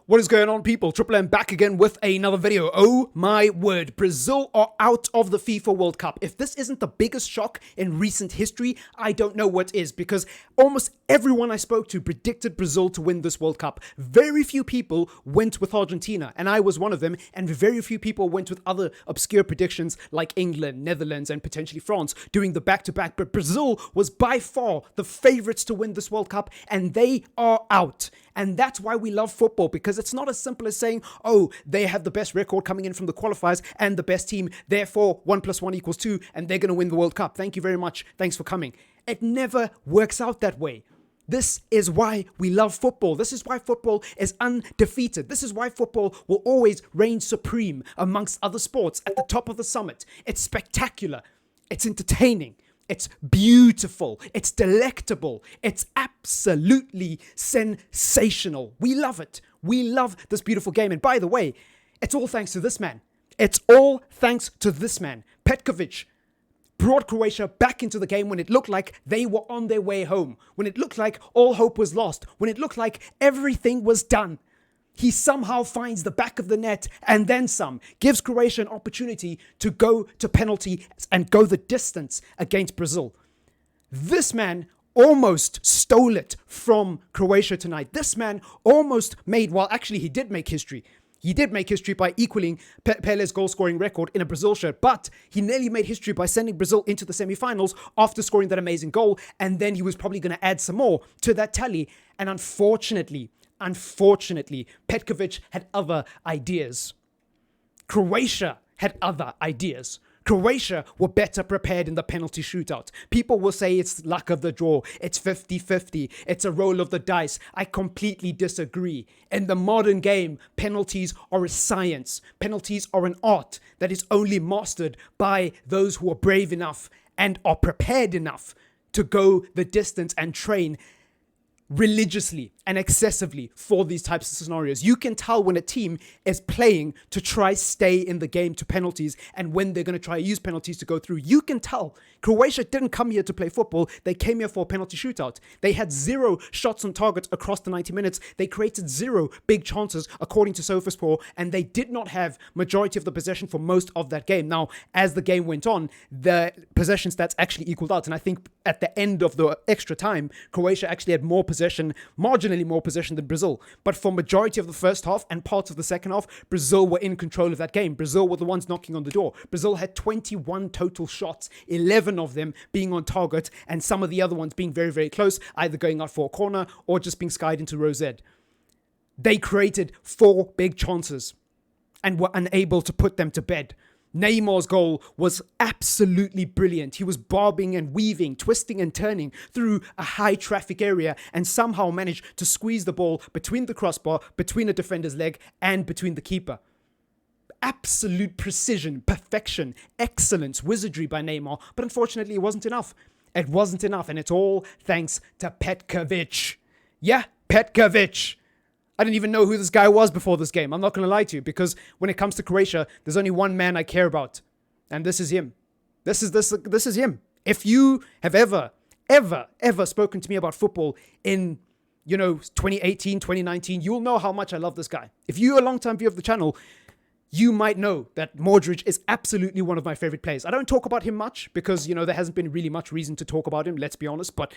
What is going on, people? Triple M back again with another video. Oh my word, Brazil are out of the FIFA World Cup. If this isn't the biggest shock in recent history, I don't know what is, because almost everyone I spoke to predicted Brazil to win this World Cup. Very few people went with Argentina, and I was one of them, and very few people went with other obscure predictions like England, Netherlands, and potentially France doing the back-to-back. But Brazil was by far the favorites to win this World Cup, and they are out. And that's why we love football, because it's not as simple as saying, oh, they have the best record coming in from the qualifiers and the best team, therefore 1 + 1 = 2, and they're going to win the World Cup. Thank you very much. Thanks for coming. It never works out that way. This is why we love football. This is why football is undefeated. This is why football will always reign supreme amongst other sports at the top of the summit. It's spectacular. It's entertaining. It's beautiful. It's delectable. It's absolutely sensational. We love it. We love this beautiful game. And by the way, it's all thanks to this man. It's all thanks to this man. Petkovic brought Croatia back into the game when it looked like they were on their way home, when it looked like all hope was lost, when it looked like everything was done. He somehow finds the back of the net and then some, gives Croatia an opportunity to go to penalty and go the distance against Brazil. This man almost stole it from Croatia tonight. This man almost made, well, actually he did make history. He did make history by equaling Pele's goal-scoring record in a Brazil shirt, but he nearly made history by sending Brazil into the semi-finals after scoring that amazing goal, and then he was probably going to add some more to that tally. And unfortunately, Petkovic had other ideas. Croatia had other ideas. Croatia were better prepared in the penalty shootout. People will say it's luck of the draw, it's 50-50, it's a roll of the dice. I completely disagree. In the modern game, penalties are a science. Penalties are an art that is only mastered by those who are brave enough and are prepared enough to go the distance and train religiously and excessively for these types of scenarios. You can tell when a team is playing to try stay in the game to penalties and when they're going to try use penalties to go through. You can tell. Croatia didn't come here to play football. They came here for a penalty shootout. They had 0 shots on target across the 90 minutes. They created 0 big chances according to SofaScore, and they did not have majority of the possession for most of that game. Now, as the game went on, the possession stats actually equaled out, and I think at the end of the extra time, Croatia actually had more possession, marginally more possession than Brazil. But for majority of the first half and parts of the second half, Brazil were in control of that game. Brazil were the ones knocking on the door. Brazil had 21 total shots, 11 of them being on target, and some of the other ones being very, very close, either going out for a corner or just being skied into rosette. They created 4 big chances and were unable to put them to bed. Neymar's goal was absolutely brilliant. He was bobbing and weaving, twisting and turning through a high traffic area and somehow managed to squeeze the ball between the crossbar, between a defender's leg and between the keeper. Absolute precision, perfection, excellence, wizardry by Neymar, but unfortunately it wasn't enough. It wasn't enough, and it's all thanks to Petkovic. Yeah, Petkovic. I didn't even know who this guy was before this game. I'm not going to lie to you, because when it comes to Croatia, there's only one man I care about, and this is him. This is him. If you have ever spoken to me about football in, 2018, 2019, you'll know how much I love this guy. If you're a long-time viewer of the channel, you might know that Modric is absolutely one of my favorite players. I don't talk about him much because, there hasn't been really much reason to talk about him, let's be honest, but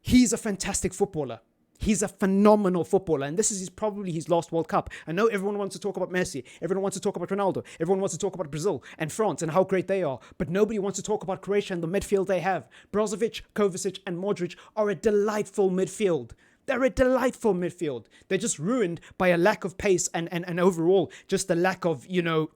he's a fantastic footballer. He's a phenomenal footballer, and this is probably his last World Cup. I know everyone wants to talk about Messi, everyone wants to talk about Ronaldo, everyone wants to talk about Brazil and France and how great they are, but nobody wants to talk about Croatia and the midfield they have. Brozovic, Kovacic, and Modric are a delightful midfield. They're a delightful midfield. They're just ruined by a lack of pace and overall just a lack of,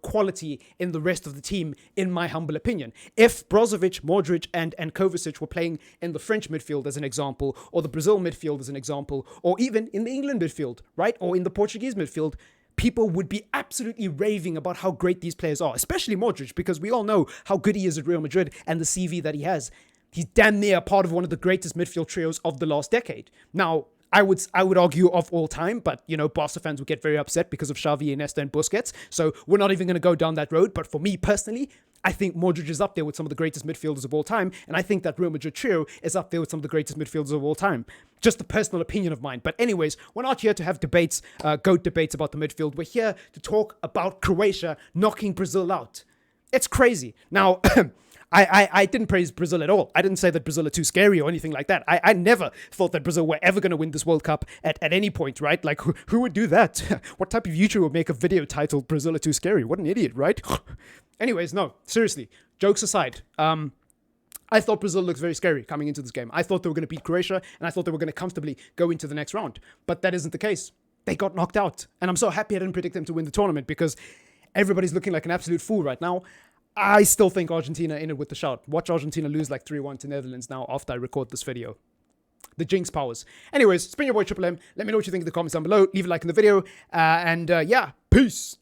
quality in the rest of the team, in my humble opinion. If Brozovic, Modric, and Kovacic were playing in the French midfield as an example, or the Brazil midfield as an example, or even in the England midfield, right? Or in the Portuguese midfield, people would be absolutely raving about how great these players are, especially Modric, because we all know how good he is at Real Madrid and the CV that he has. He's damn near part of one of the greatest midfield trios of the last decade. Now, I would argue of all time, but, Barca fans would get very upset because of Xavi, Iniesta, and Busquets. So we're not even going to go down that road. But for me personally, I think Modric is up there with some of the greatest midfielders of all time, and I think that Real Madrid trio is up there with some of the greatest midfielders of all time. Just a personal opinion of mine. But anyways, we're not here to have debates, goat debates about the midfield. We're here to talk about Croatia knocking Brazil out. It's crazy. Now, I didn't praise Brazil at all. I didn't say that Brazil are too scary or anything like that. I never thought that Brazil were ever going to win this World Cup at any point, right? Like, who would do that? What type of YouTuber would make a video titled Brazil are too scary? What an idiot, right? Anyways, no, seriously, jokes aside, I thought Brazil looked very scary coming into this game. I thought they were going to beat Croatia, and I thought they were going to comfortably go into the next round. But that isn't the case. They got knocked out. And I'm so happy I didn't predict them to win the tournament, because everybody's looking like an absolute fool right now. I still think Argentina in it with the shout. Watch Argentina lose like 3-1 to Netherlands now after I record this video. The jinx powers. Anyways, it's been your boy Triple M. Let me know what you think in the comments down below. Leave a like in the video. Yeah, peace.